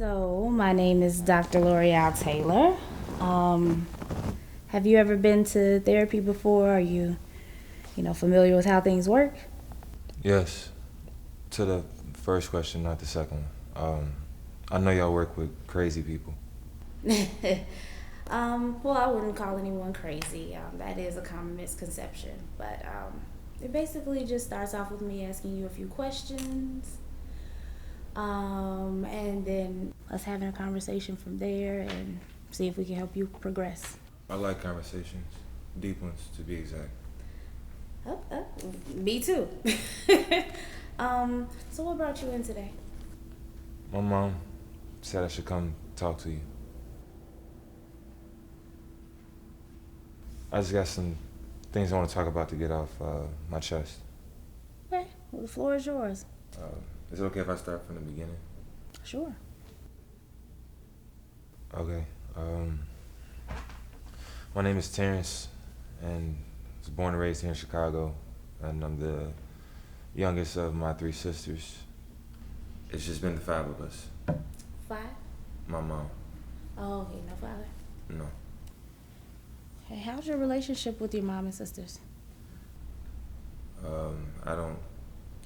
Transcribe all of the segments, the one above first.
So, my name is Dr. L'Oreal Taylor. Have you ever been to therapy before? Are you familiar with how things work? Yes. To the first question, not the second one. I know y'all work with crazy people. Well, I wouldn't call anyone crazy. That is a common misconception. But it basically just starts off with me asking you a few questions. And then us having a conversation from there and see if we can help you progress. I like conversations, deep ones to be exact. Me too. So what brought you in today? My mom said I should come talk to you. I just got some things I want to talk about to get off my chest. Okay, well, the floor is yours. Is it okay if I start from the beginning? Sure. Okay. My name is Terrence, and I was born and raised here in Chicago, and I'm the youngest of my three sisters. It's just been the five of us. Five? My mom, Oh, okay, no father. no. Hey, how's your relationship with your mom and sisters? I don't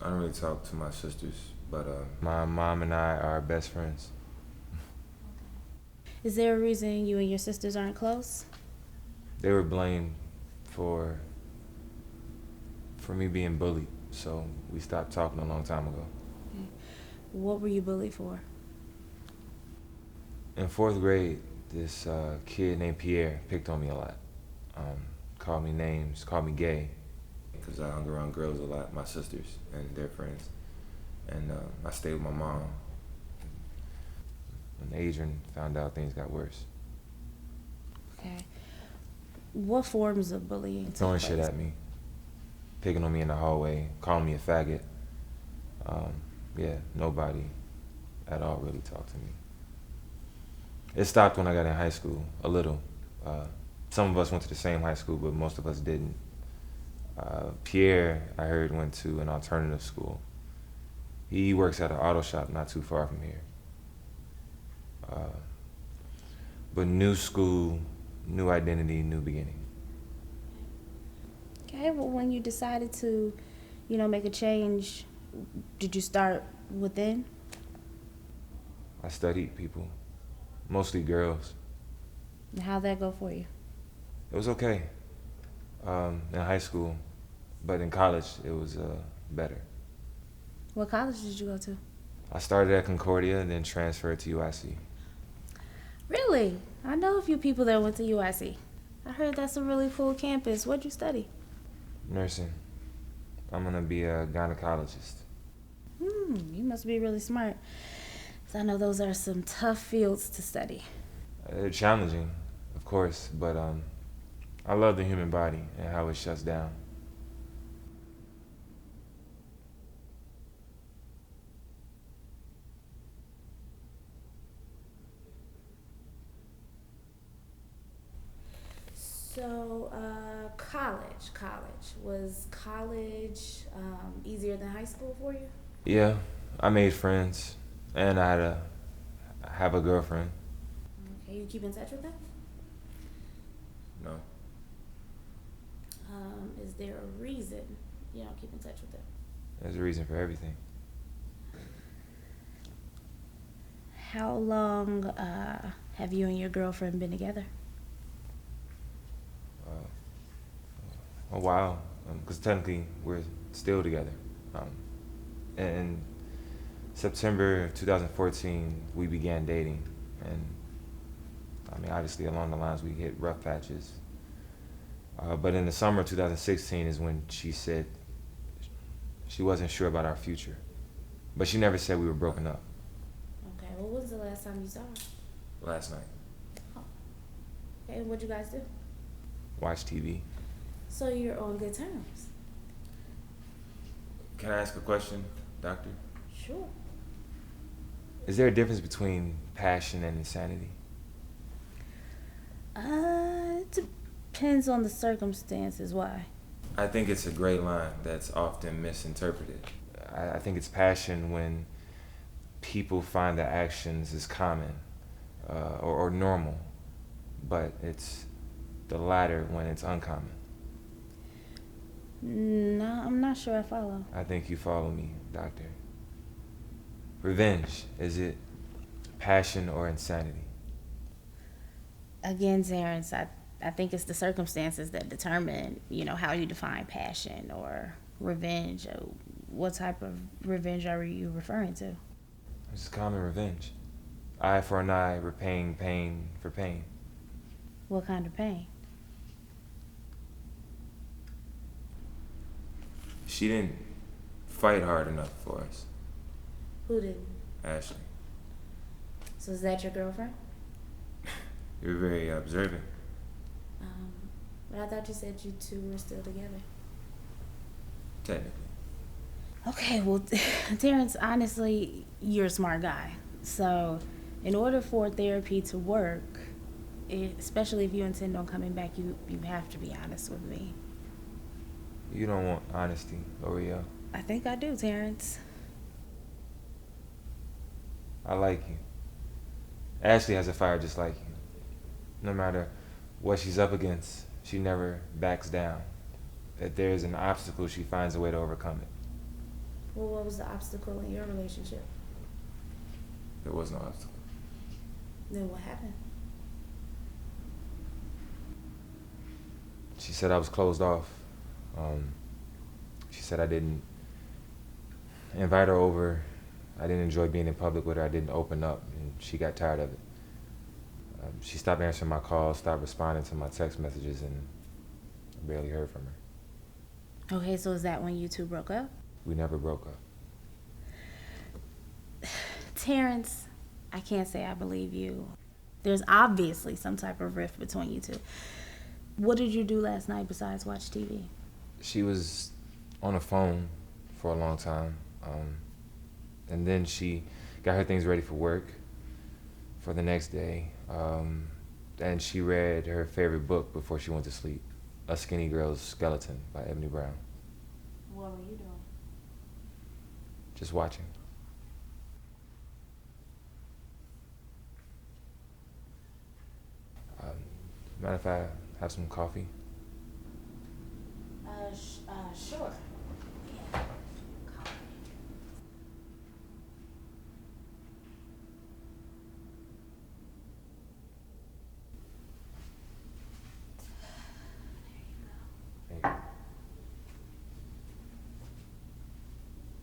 really talk to my sisters, but my mom and I are best friends. Is there a reason you and your sisters aren't close? They were blamed for me being bullied, so we stopped talking a long time ago. What were you bullied for? In fourth grade, this kid named Pierre picked on me a lot. Called me names, called me gay, because I hung around girls a lot, my sisters and their friends. And I stayed with my mom. When Adrian found out, things got worse. Okay. What forms of bullying took Throwing place? shit at me, picking on me in the hallway, calling me a faggot. Yeah, nobody at all really talked to me. It stopped when I got in high school, a little. Some of us went to the same high school, but most of us didn't. Pierre, I heard, went to an alternative school. He works at an auto shop not too far from here. But new school, new identity, new beginning. Okay, well, when you decided to, make a change, did you start within? I studied people, mostly girls. And how'd that go for you? It was okay in high school, but in college it was better. What college did you go to? I started at Concordia and then transferred to UIC. Really? I know a few people that went to UIC. I heard that's a really cool campus. What'd you study? Nursing. I'm gonna be a gynecologist. You must be really smart. 'Cause I know those are some tough fields to study. They're challenging, of course, but I love the human body and how it shuts down. So, college. Was college easier than high school for you? Yeah, I made friends, and I had have a girlfriend. Okay, you keep in touch with them? No, Is there a reason you don't keep in touch with them? there's a reason for everything. How long have you and your girlfriend been together? A while, because technically we're still together. In September 2014, we began dating, and I mean, obviously along the lines we hit rough patches. But in the summer of 2016 is when she said she wasn't sure about our future, but she never said we were broken up. Okay, well, when was the last time you saw her? Last night, Okay, and what'd you guys do? watch TV. So you're on good terms? Can I ask a question, doctor? Sure. Is there a difference between passion and insanity? It depends on the circumstances. Why? I think it's a gray line that's often misinterpreted. I think it's passion when people find the actions is common or normal, but it's the latter when it's uncommon. No, I'm not sure I follow. I think you follow me, doctor. Revenge, is it passion or insanity? Again, Terrence, I think it's the circumstances that determine, how you define passion or revenge. What type of revenge are you referring to? It's common revenge. Eye for an eye, repaying pain for pain. What kind of pain? She didn't fight hard enough for us, Who didn't? Ashley. So is that your girlfriend? You're very observant. But I thought you said you two were still together. Technically. Okay, well, Terrence, honestly, you're a smart guy. So, in order for therapy to work, especially if you intend on coming back, you have to be honest with me. You don't want honesty, L'Oreal. I think I do, Terrence. I like you. Ashley has a fire just like you. No matter what she's up against, she never backs down. If there's an obstacle, she finds a way to overcome it. Well, what was the obstacle in your relationship? There was no obstacle. Then what happened? She said I was closed off. She said I didn't invite her over. I didn't enjoy being in public with her. I didn't open up, and she got tired of it. She stopped answering my calls, stopped responding to my text messages, and I barely heard from her. Okay, so is that when you two broke up? We never broke up. Terrence, I can't say I believe you. There's obviously some type of rift between you two. What did you do last night besides watch TV? She was on the phone for a long time, and then she got her things ready for work for the next day, and she read her favorite book before she went to sleep, A Skinny Girl's Skeleton by Ebony Brown. What were you doing? Just watching. Mind if I have some coffee? Sure. Yeah. There you go.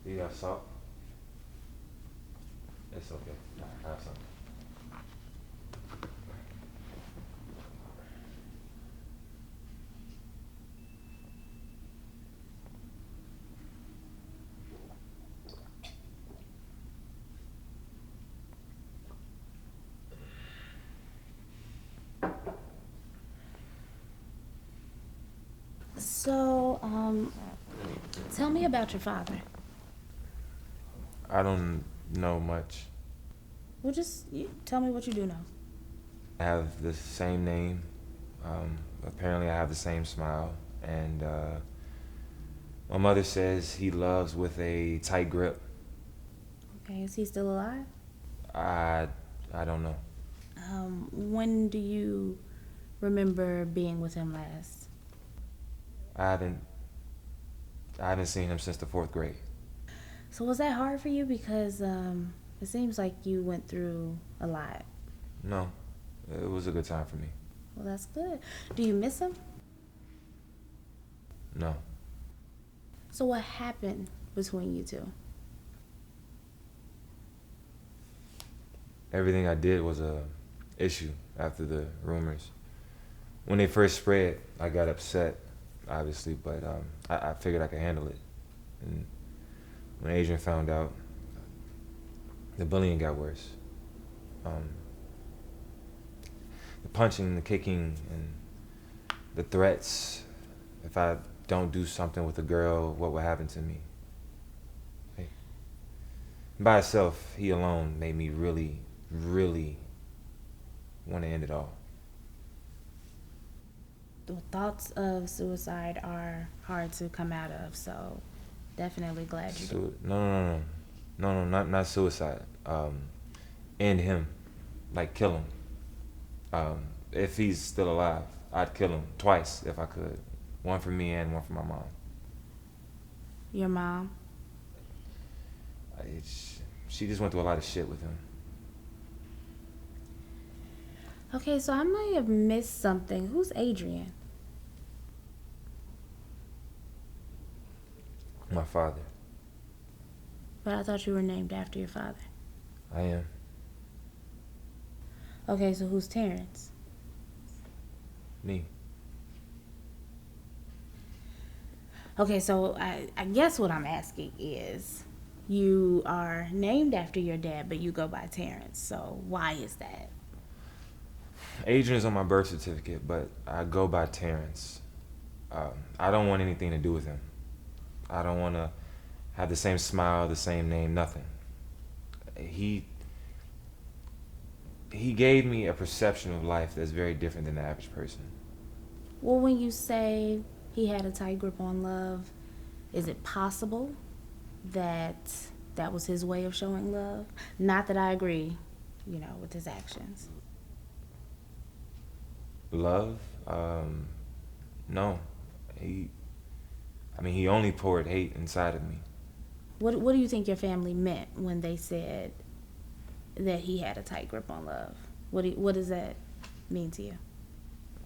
Do you have salt? It's okay. I have some. So, tell me about your father. I don't know much. Well, tell me what you do know. I have the same name. Apparently, I have the same smile. And my mother says he loves with a tight grip. Okay, is he still alive? I don't know. When do you remember being with him last? I haven't seen him since the 4th grade. So was that hard for you? Because it seems like you went through a lot. No, it was a good time for me. Well, that's good. Do you miss him? No. So what happened between you two? Everything I did was a issue after the rumors. When they first spread, I got upset, obviously, but I figured I could handle it. And when Adrian found out, the bullying got worse. The punching, the kicking, and the threats. If I don't do something with a girl, what will happen to me? Hey. By itself, he alone made me really, really want to end it all. The thoughts of suicide are hard to come out of, so definitely glad you did. No, not suicide. um, end him, like kill him. If he's still alive, I'd kill him twice if I could. One for me and one for my mom. Your mom? She just went through a lot of shit with him. Okay, so I might have missed something. Who's Adrian? My father. But I thought you were named after your father. I am. Okay, so who's Terrence? Me. Okay, so I guess what I'm asking is, you are named after your dad, but you go by Terrence. So why is that? Adrian's on my birth certificate, but I go by Terrence. I don't want anything to do with him. I don't want to have the same smile, the same name, nothing. He gave me a perception of life that's very different than the average person. Well, when you say he had a tight grip on love, is it possible that that was his way of showing love? Not that I agree, with his actions. Love? No. He only poured hate inside of me. What do you think your family meant when they said that he had a tight grip on love? What does that mean to you?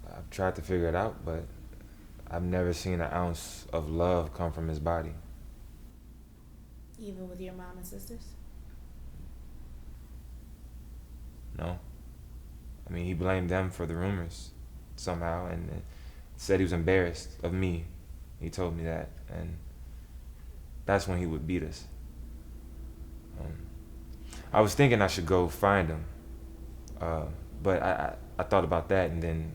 I've tried to figure it out, but I've never seen an ounce of love come from his body. Even with your mom and sisters? No. He blamed them for the rumors somehow and said he was embarrassed of me. He told me that, and that's when he would beat us. I was thinking I should go find him, but I thought about that, and then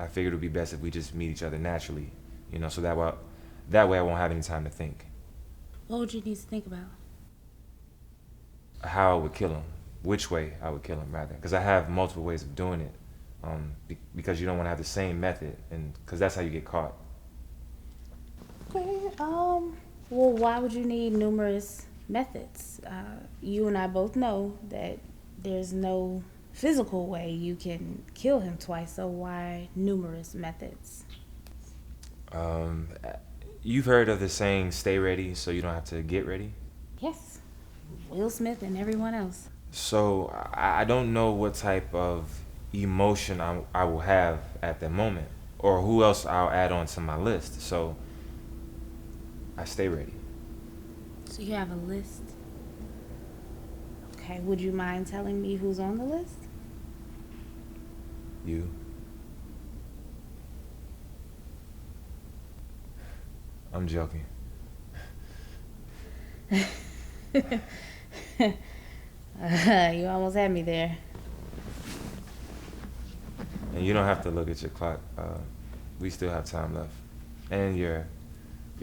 I figured it would be best if we just meet each other naturally, so that way I won't have any time to think. What would you need to think about? How I would kill him, which way I would kill him, rather, because I have multiple ways of doing it, because you don't want to have the same method, and because that's how you get caught. Okay, well, why would you need numerous methods? You and I both know that there's no physical way you can kill him twice, so why numerous methods? You've heard of the saying, stay ready so you don't have to get ready? Yes, Will Smith and everyone else. So I don't know what type of emotion I will have at that moment, or who else I'll add on to my list, so I stay ready. So you have a list? Okay, would you mind telling me who's on the list? You? I'm joking. You almost had me there. And you don't have to look at your clock. We still have time left. And your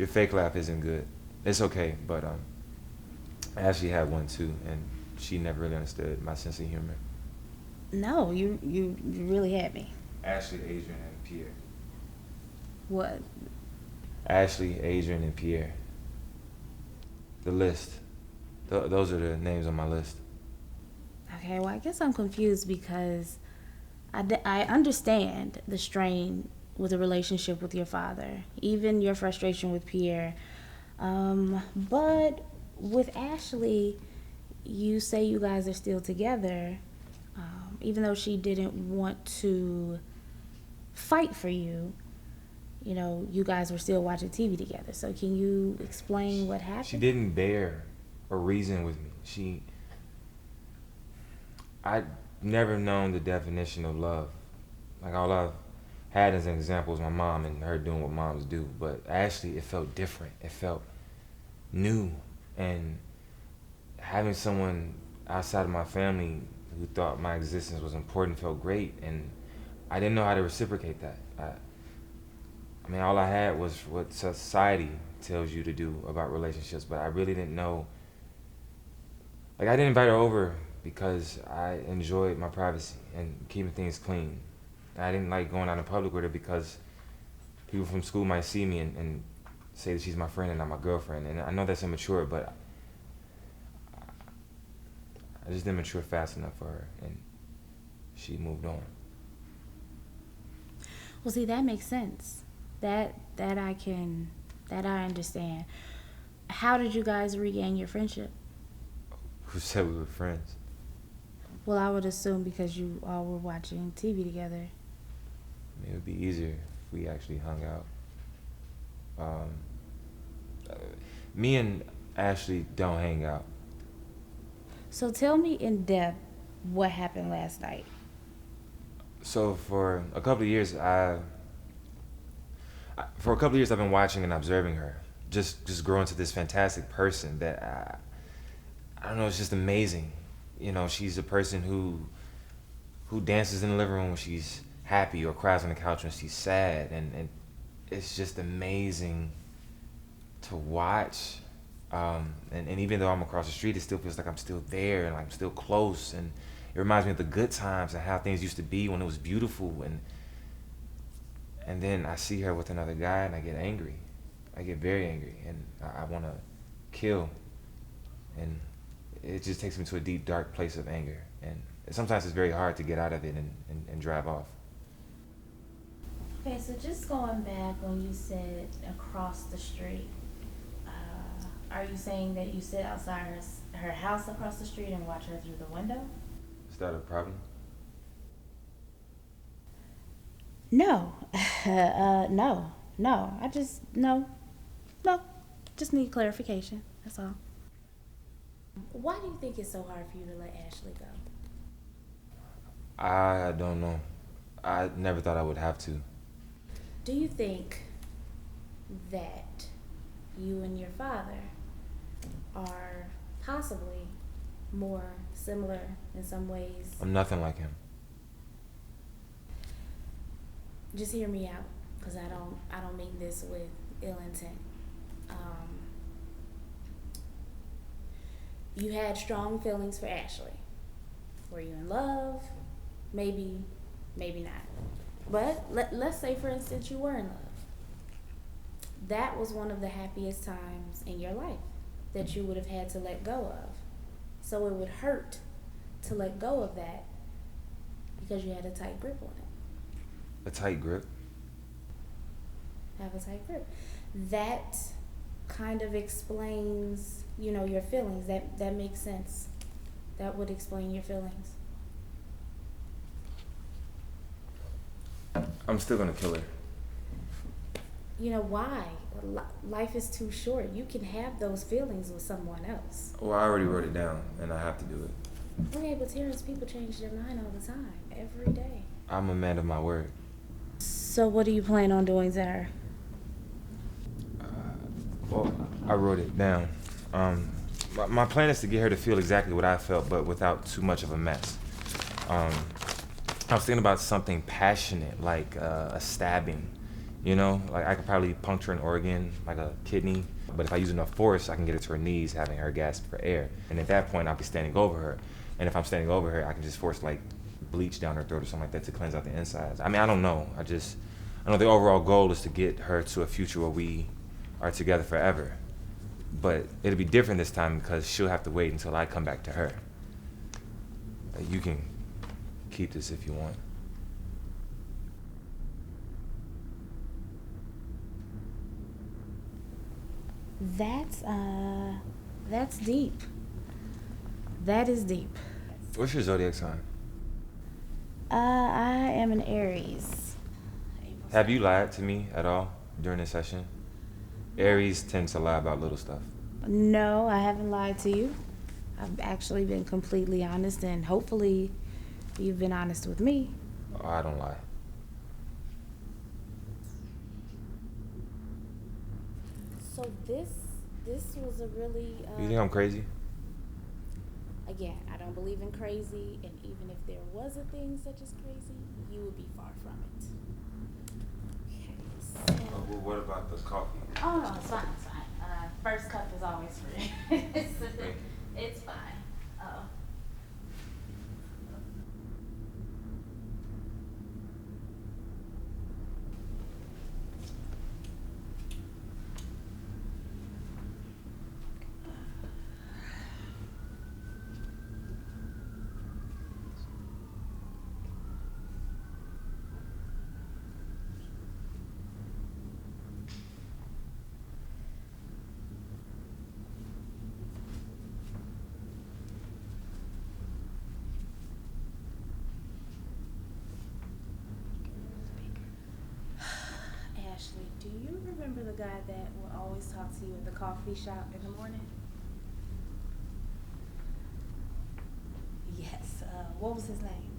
fake laugh isn't good. It's okay, but I actually had one too, and she never really understood my sense of humor. No, you really had me. Ashley, Adrian, and Pierre. What? Ashley, Adrian, and Pierre. The list. Those are the names on my list. Okay, well, I guess I'm confused because I understand the strain with a relationship with your father, even your frustration with Pierre. But with Ashley, you say you guys are still together, even though she didn't want to fight for you. You guys were still watching TV together. So can you explain what happened? She didn't bear a reason with me. I'd never known the definition of love. Like, all I've had as an example is my mom and her doing what moms do. But Ashley, it felt different. It felt new. And having someone outside of my family who thought my existence was important felt great. And I didn't know how to reciprocate that. All I had was what society tells you to do about relationships, but I really didn't know. Like, I didn't invite her over because I enjoyed my privacy and keeping things clean. I didn't like going out in public with her because people from school might see me and say that she's my friend and not my girlfriend. And I know that's immature, but I I just didn't mature fast enough for her, and she moved on. Well, see, that makes sense. That I can, that I understand. How did you guys regain your friendship? Who said we were friends? Well, I would assume because you all were watching TV together. I mean, it would be easier if we actually hung out. Um, uh, Me and Ashley don't hang out. So tell me in depth what happened last night. So for a couple of years, for a couple of years, I've been watching and observing her, just grow into this fantastic person that I don't know. It's just amazing. You know, she's a person who dances in the living room when she's happy or cries on the couch when she's sad, and it's just amazing to watch. And even though I'm across the street, it still feels like I'm still there and like I'm still close, and it reminds me of the good times and how things used to be when it was beautiful. And then I see her with another guy and I get angry. I get very angry, and I want to kill. And it just takes me to a deep, dark place of anger. And sometimes it's very hard to get out of it and drive off. Okay, so just going back when you said across the street, are you saying that you sit outside her house across the street and watch her through the window? Is that a problem? No. No. No. Just need clarification. That's all. Why do you think it's so hard for you to let Ashley go? I don't know. I never thought I would have to. Do you think that you and your father are possibly more similar in some ways? I'm nothing like him. Just hear me out, because I don't mean this with ill intent. You had strong feelings for Ashley. Were you in love? Maybe not. But let's say, for instance, you were in love. That was one of the happiest times in your life that you would have had to let go of. So it would hurt to let go of that because you had a tight grip on it. A tight grip? Have a tight grip. That kind of explains, your feelings. That makes sense. That would explain your feelings. I'm still gonna kill her. Why? Life is too short. You can have those feelings with someone else. Well, I already wrote it down, and I have to do it. Okay, but Terrence, people change their mind all the time, every day. I'm a man of my word. So what do you plan on doing to her? Well, I wrote it down. My plan is to get her to feel exactly what I felt, but without too much of a mess. I was thinking about something passionate, like a stabbing. Like I could probably puncture an organ, like a kidney. But if I use enough force, I can get her to her knees, having her gasp for air. And at that point, I'll be standing over her. And if I'm standing over her, I can just force like bleach down her throat or something like that to cleanse out the insides. I mean, I don't know. I know the overall goal is to get her to a future where we are together forever. But it'll be different this time because she'll have to wait until I come back to her. You can keep this if you want. That's deep. That is deep. What's your zodiac sign? I am an Aries. Have you lied to me at all during this session? Aries tends to lie about little stuff. No, I haven't lied to you. I've actually been completely honest, and hopefully you've been honest with me. Oh, I don't lie. So this was a really... You think I'm crazy? Again, I don't believe in crazy, and even if there was a thing such as crazy, you would be far from it. Okay, so... Well, what about the coffee? Oh, no, it's fine. First cup is always free. It's fine. Oh. the guy that will always talk to you at the coffee shop in the morning? Yes. What was his name?